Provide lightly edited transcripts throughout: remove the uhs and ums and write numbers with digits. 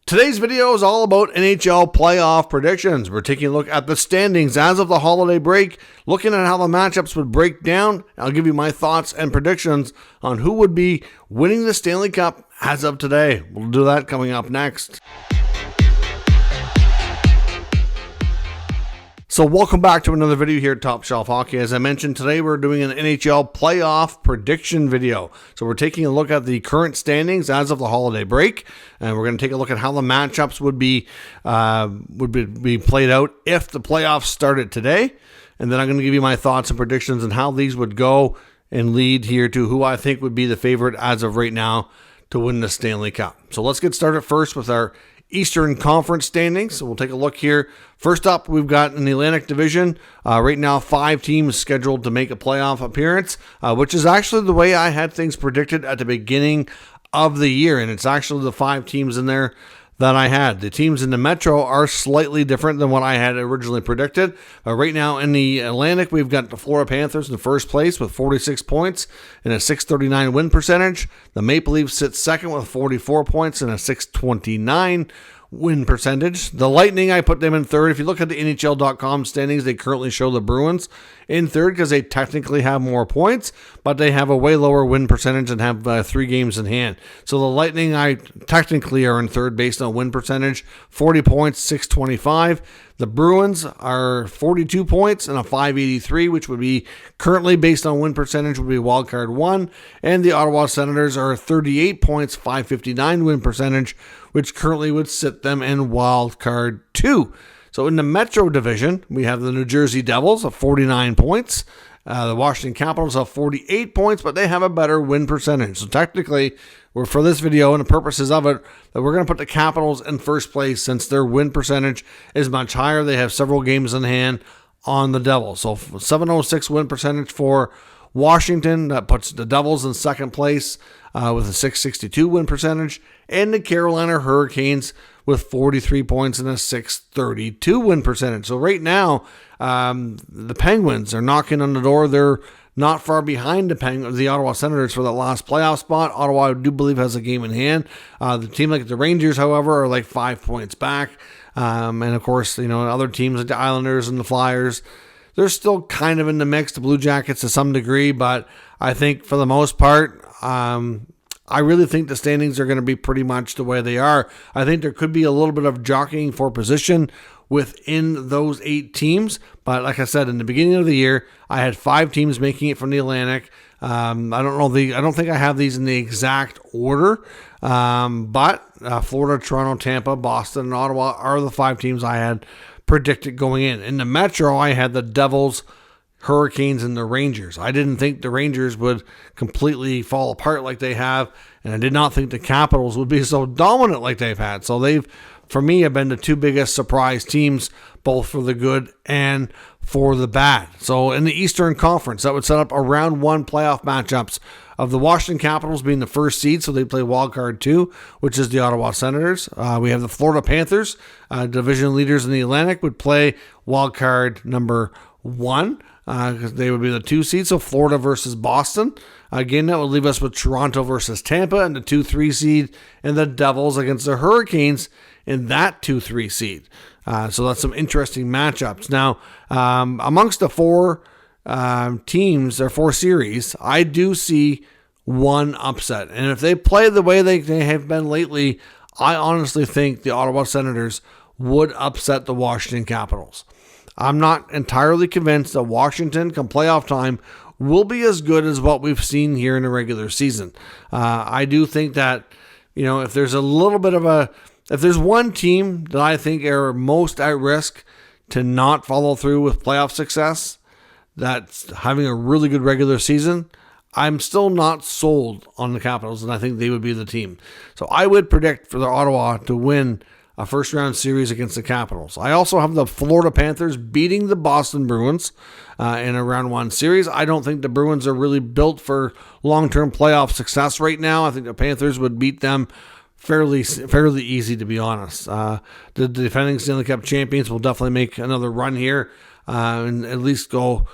Today's video is all about NHL playoff predictions. We're taking a look at the standings as of the holiday break, looking at how the matchups would break down. I'll give you my thoughts and predictions on who would be winning the Stanley Cup as of today. We'll do that coming up next. So welcome back to another video here at Top Shelf Hockey. As I mentioned, today we're doing an NHL playoff prediction video. So we're taking a look at the current standings as of the holiday break, and we're going to take a look at how the matchups would be played out if the playoffs started today. And then I'm going to give you my thoughts and predictions on how these would go and lead here to who I think would be the favorite as of right now to win the Stanley Cup. So let's get started first with our Eastern Conference standings. So we'll take a look here. First up, we've got in the Atlantic Division, right now 5 teams scheduled to make a playoff appearance, which is actually the way I had things predicted at the beginning of the year. And it's actually the 5 teams in there that I had. The teams in the Metro are slightly different than what I had originally predicted. Right now in the Atlantic, we've got the Florida Panthers in first place with 46 points and a .639 win percentage. The Maple Leafs sit second with 44 points and a .629 win percentage. The Lightning, I put them in third. If you look at the NHL.com standings, they currently show the Bruins in third because they technically have more points, but they have a way lower win percentage and have 3 games in hand. So the Lightning, I technically are in third based on win percentage, 40 points, .625. The Bruins are 42 points and a .583, which would be currently based on win percentage would be wildcard 1. And the Ottawa Senators are 38 points, .559 win percentage, which currently would sit them in wildcard 2. So in the Metro Division, we have the New Jersey Devils of 49 points. The Washington Capitals have 48 points, but they have a better win percentage. So technically, for this video and the purposes of it, that we're going to put the Capitals in first place since their win percentage is much higher. They have several games in hand on the Devils. So 706 win percentage for Washington. That puts the Devils in second place with a .662 win percentage. And the Carolina Hurricanes with 43 points and a .632 win percentage. So right now, the Penguins are knocking on the door. They're not far behind the Ottawa Senators for the last playoff spot. Ottawa, I do believe, has a game in hand. The team like the Rangers, however, are like 5 points back. And of course, other teams like the Islanders and the Flyers, they're still kind of in the mix. The Blue Jackets to some degree, but I think for the most part, I really think the standings are going to be pretty much the way they are. I think there could be a little bit of jockeying for position within those 8 teams. But like I said, in the beginning of the year, I had 5 teams making it from the Atlantic. I don't think I have these in the exact order. But Florida, Toronto, Tampa, Boston, and Ottawa are the 5 teams I had predicted going in. In the Metro, I had the Devils, Hurricanes, and the Rangers. I didn't think the Rangers would completely fall apart like they have, and I did not think the Capitals would be so dominant like they've had. So they've, for me, have been the 2 biggest surprise teams, both for the good and for the bad. So in the Eastern Conference, that would set up a round 1 playoff matchups of the Washington Capitals being the first seed, so they play wildcard 2, which is the Ottawa Senators. We have the Florida Panthers, division leaders in the Atlantic, would play wildcard number 1. Because they would be the 2 seed, so Florida versus Boston. Again, that would leave us with Toronto versus Tampa and the 2-3 seed, and the Devils against the Hurricanes in that 2-3 seed. So that's some interesting matchups. Now, amongst the 4 teams, or 4 series, I do see one upset. And if they play the way they have been lately, I honestly think the Ottawa Senators would upset the Washington Capitals. I'm not entirely convinced that Washington, come playoff time, will be as good as what we've seen here in the regular season. I do think that, if there's if there's one team that I think are most at risk to not follow through with playoff success, that's having a really good regular season, I'm still not sold on the Capitals, and I think they would be the team. So I would predict for the Ottawa to win a first-round series against the Capitals. I also have the Florida Panthers beating the Boston Bruins in a round 1 series. I don't think the Bruins are really built for long-term playoff success right now. I think the Panthers would beat them fairly easy, to be honest. The defending Stanley Cup champions will definitely make another run here and at least go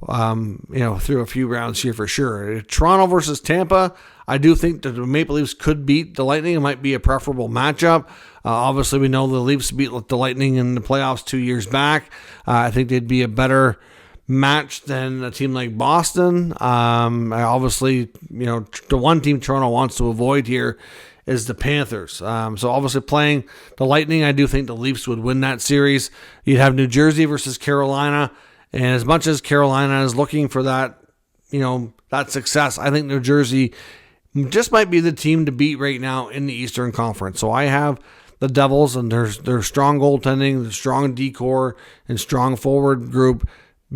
through a few rounds here for sure. Toronto versus Tampa, I do think that the Maple Leafs could beat the Lightning. It might be a preferable matchup. Obviously, we know the Leafs beat the Lightning in the playoffs 2 years back. I think they'd be a better match than a team like Boston. Obviously, the one team Toronto wants to avoid here is the Panthers. So obviously playing the Lightning, I do think the Leafs would win that series. You'd have New Jersey versus Carolina. And as much as Carolina is looking for that, that success, I think New Jersey just might be the team to beat right now in the Eastern Conference. So I have the Devils and their strong goaltending, the strong decor, and strong forward group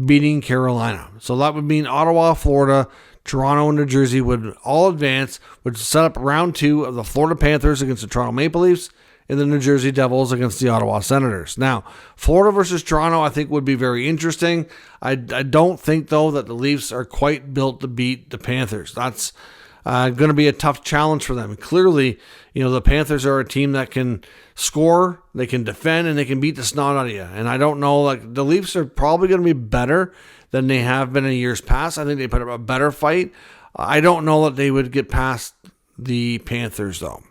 beating Carolina. So that would mean Ottawa, Florida, Toronto, and New Jersey would all advance, would set up round 2 of the Florida Panthers against the Toronto Maple Leafs and the New Jersey Devils against the Ottawa Senators. Now, Florida versus Toronto I think would be very interesting. I don't think, though, that the Leafs are quite built to beat the Panthers. That's going to be a tough challenge for them. Clearly, the Panthers are a team that can score, they can defend, and they can beat the snot out of you. And I don't know, the Leafs are probably going to be better than they have been in years past. I think they put up a better fight. I don't know that they would get past the Panthers, though.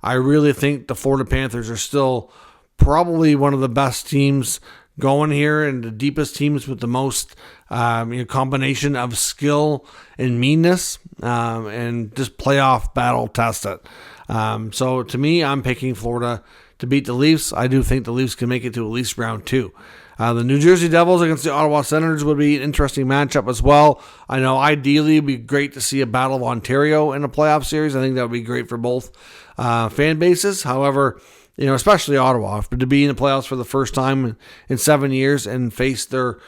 I really think the Florida Panthers are still probably one of the best teams going here and the deepest teams with the most combination of skill and meanness and just playoff battle tested. So to me, I'm picking Florida to beat the Leafs. I do think the Leafs can make it to at least round 2. The New Jersey Devils against the Ottawa Senators would be an interesting matchup as well. I know ideally it would be great to see a Battle of Ontario in a playoff series. I think that would be great for both fan bases. However, especially Ottawa, to be in the playoffs for the first time in 7 years and face their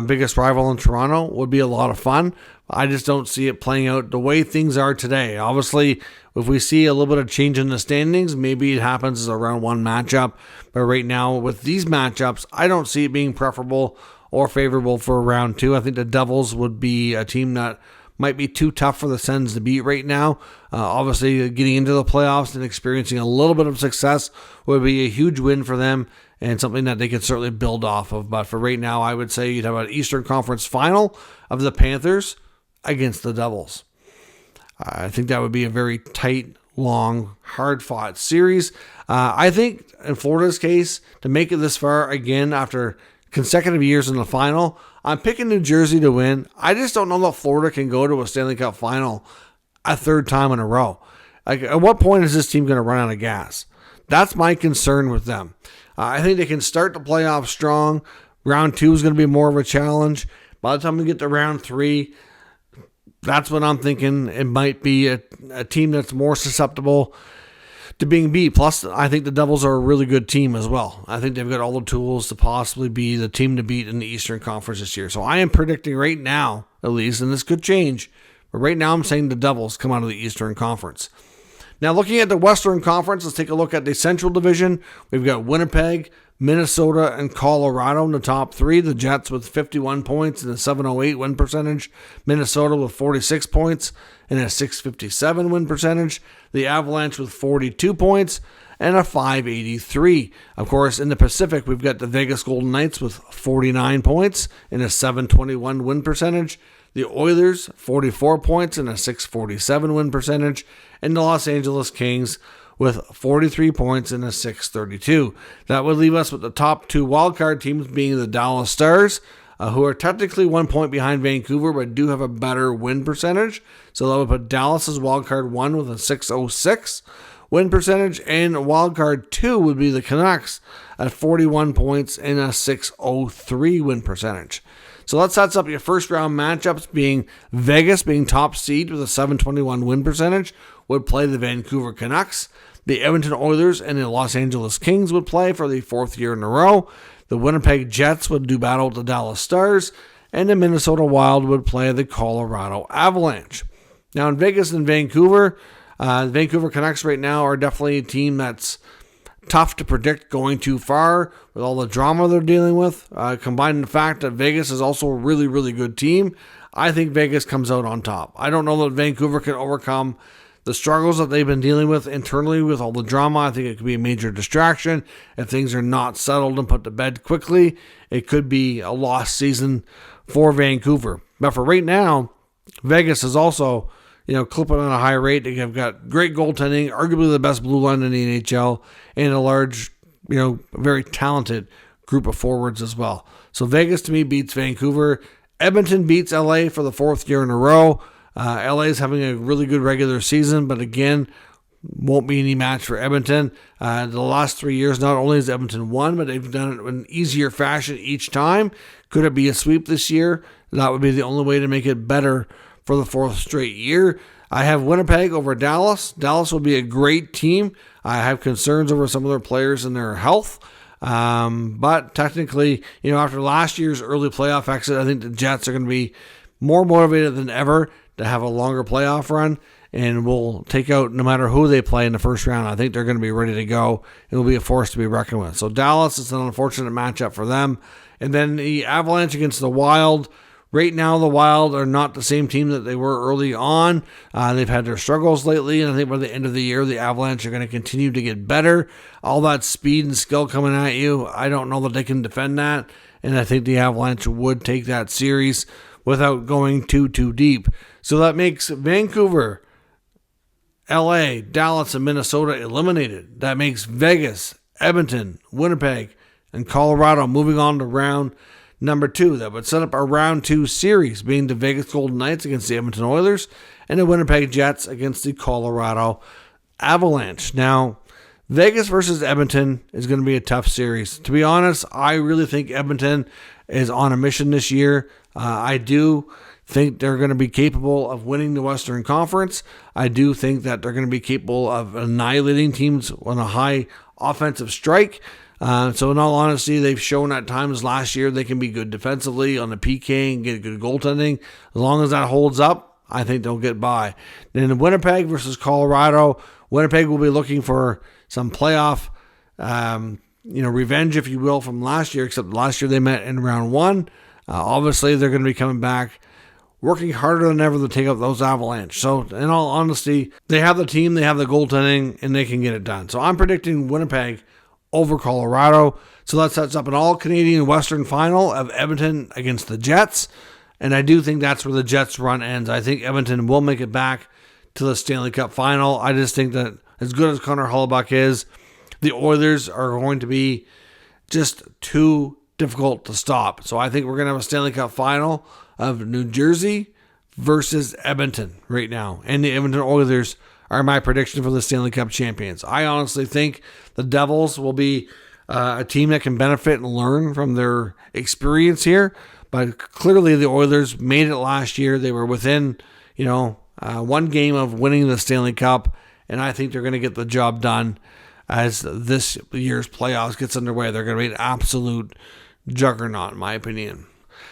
biggest rival in Toronto would be a lot of fun. I just don't see it playing out the way things are today. Obviously, if we see a little bit of change in the standings, maybe it happens as a round 1 matchup. But right now, with these matchups, I don't see it being preferable or favorable for round 2. I think the Devils would be a team that might be too tough for the Sens to beat right now. Obviously, getting into the playoffs and experiencing a little bit of success would be a huge win for them and something that they could certainly build off of. But for right now, I would say you'd have an Eastern Conference final of the Panthers against the Devils. I think that would be a very tight, long, hard-fought series. I think in Florida's case, to make it this far again after consecutive years in the final, I'm picking New Jersey to win. I just don't know that Florida can go to a Stanley Cup final a third time in a row. At what point is this team going to run out of gas? That's my concern with them. I think they can start the playoffs strong. Round 2 is going to be more of a challenge. By the time we get to round 3, that's what I'm thinking. It might be a team that's more susceptible to being beat. Plus, I think the Devils are a really good team as well. I think they've got all the tools to possibly be the team to beat in the Eastern Conference this year. So I am predicting right now, at least, and this could change, but right now I'm saying the Devils come out of the Eastern Conference. Now, looking at the Western Conference, let's take a look at the Central Division. We've got Winnipeg, Minnesota, and Colorado in the top 3. The Jets with 51 points and a .708 win percentage. Minnesota with 46 points and a .657 win percentage. The Avalanche with 42 points and a .583. Of course, in the Pacific, we've got the Vegas Golden Knights with 49 points and a .721 win percentage. The Oilers, 44 points and a .647 win percentage. And the Los Angeles Kings with 43 points and a .632. That would leave us with the top 2 wildcard teams being the Dallas Stars, who are technically 1 point behind Vancouver, but do have a better win percentage. So that would put Dallas as wildcard 1 with a .606 win percentage, and wildcard 2 would be the Canucks at 41 points and a .603 win percentage. So that sets up your first round matchups, being Vegas being top seed with a .721 win percentage would play the Vancouver Canucks. The Edmonton Oilers and the Los Angeles Kings would play for the 4th year in a row. The Winnipeg Jets would do battle with the Dallas Stars, and the Minnesota Wild would play the Colorado Avalanche. Now in Vegas and Vancouver, the Vancouver Canucks right now are definitely a team that's tough to predict going too far with all the drama they're dealing with. Combined with the fact that Vegas is also a really, really good team, I think Vegas comes out on top. I don't know that Vancouver can overcome the struggles that they've been dealing with internally with all the drama. I think it could be a major distraction. If things are not settled and put to bed quickly, it could be a lost season for Vancouver. But for right now, Vegas is also clipping on a high rate. They have got great goaltending, arguably the best blue line in the NHL, and a large, very talented group of forwards as well. So Vegas to me beats Vancouver. Edmonton beats LA for the fourth year in a row. LA is having a really good regular season, but again, won't be any match for Edmonton. The last 3 years, not only has Edmonton won, but they've done it in an easier fashion each time. Could it be a sweep this year? That would be the only way to make it better for the fourth straight year. I have Winnipeg over Dallas. Dallas will be a great team. I have concerns over some of their players and their health. But technically, after last year's early playoff exit, I think the Jets are going to be more motivated than ever to have a longer playoff run, and will take out no matter who they play in the first round. I think they're going to be ready to go. It will be a force to be reckoned with. So Dallas is an unfortunate matchup for them. And then the Avalanche against the Wild. Right now, the Wild are not the same team that they were early on. They've had their struggles lately, and I think by the end of the year, the Avalanche are going to continue to get better. All that speed and skill coming at you, I don't know that they can defend that, and I think the Avalanche would take that series without going too deep. So that makes Vancouver, LA, Dallas, and Minnesota eliminated. That makes Vegas, Edmonton, Winnipeg, and Colorado moving on to round number 2. That would set up a round 2 series, being the Vegas Golden Knights against the Edmonton Oilers and the Winnipeg Jets against the Colorado Avalanche. Now, Vegas versus Edmonton is going to be a tough series. To be honest, I really think Edmonton is on a mission this year. I do think they're going to be capable of winning the Western Conference. I do think that they're going to be capable of annihilating teams on a high offensive strike. So in all honesty, they've shown at times last year they can be good defensively on the PK and get good goaltending. As long as that holds up, I think they'll get by. Then Winnipeg versus Colorado. Winnipeg will be looking for some playoff, revenge, if you will, from last year, except last year they met in round 1. Obviously, they're going to be coming back, working harder than ever to take out those Avalanche. So, in all honesty, they have the team, they have the goaltending, and they can get it done. So, I'm predicting Winnipeg over Colorado. So, that sets up an all-Canadian Western final of Edmonton against the Jets. And I do think that's where the Jets' run ends. I think Edmonton will make it back to the Stanley Cup final. I just think that as good as Connor Hellebuyck is, the Oilers are going to be just too difficult to stop. So I think we're going to have a Stanley Cup final of New Jersey versus Edmonton right now. And the Edmonton Oilers are my prediction for the Stanley Cup champions. I honestly think the Devils will be a team that can benefit and learn from their experience here. But clearly the Oilers made it last year. They were within, one game of winning the Stanley Cup. And I think they're going to get the job done as this year's playoffs gets underway. They're going to be an absolute juggernaut, in my opinion.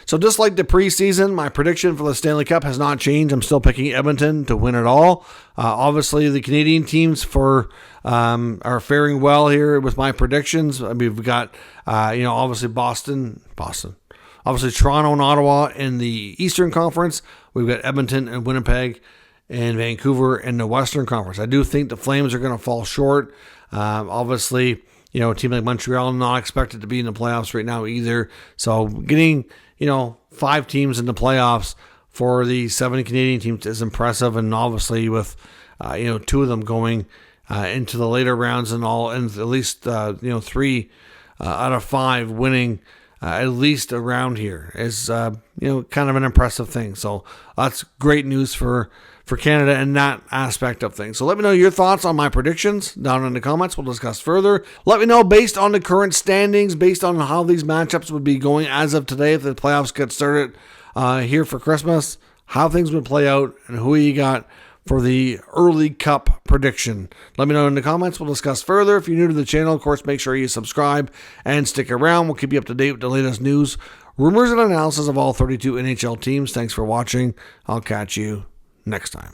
So just like the preseason, my prediction for the Stanley Cup has not changed. I'm still picking Edmonton to win it all. Obviously, the Canadian teams are faring well here with my predictions. I mean, we've got, obviously Boston. Obviously, Toronto and Ottawa in the Eastern Conference. We've got Edmonton and Winnipeg and Vancouver in the Western Conference. I do think the Flames are going to fall short. Obviously, a team like Montreal not expected to be in the playoffs right now either. So getting, 5 teams in the playoffs for the 7 Canadian teams is impressive. And obviously with, 2 of them going into the later rounds and at least, 3 out of 5 winning at least a round here is, kind of an impressive thing. So that's great news for Canada in that aspect of things. So let me know your thoughts on my predictions down in the comments. We'll discuss further. Let me know based on the current standings, based on how these matchups would be going as of today, if the playoffs get started here for Christmas, how things would play out, and who you got for the early cup prediction. Let me know in the comments. We'll discuss further. If you're new to the channel, of course, make sure you subscribe and stick around. We'll keep you up to date with the latest news, rumors, and analysis of all 32 NHL teams. Thanks for watching. I'll catch you next time.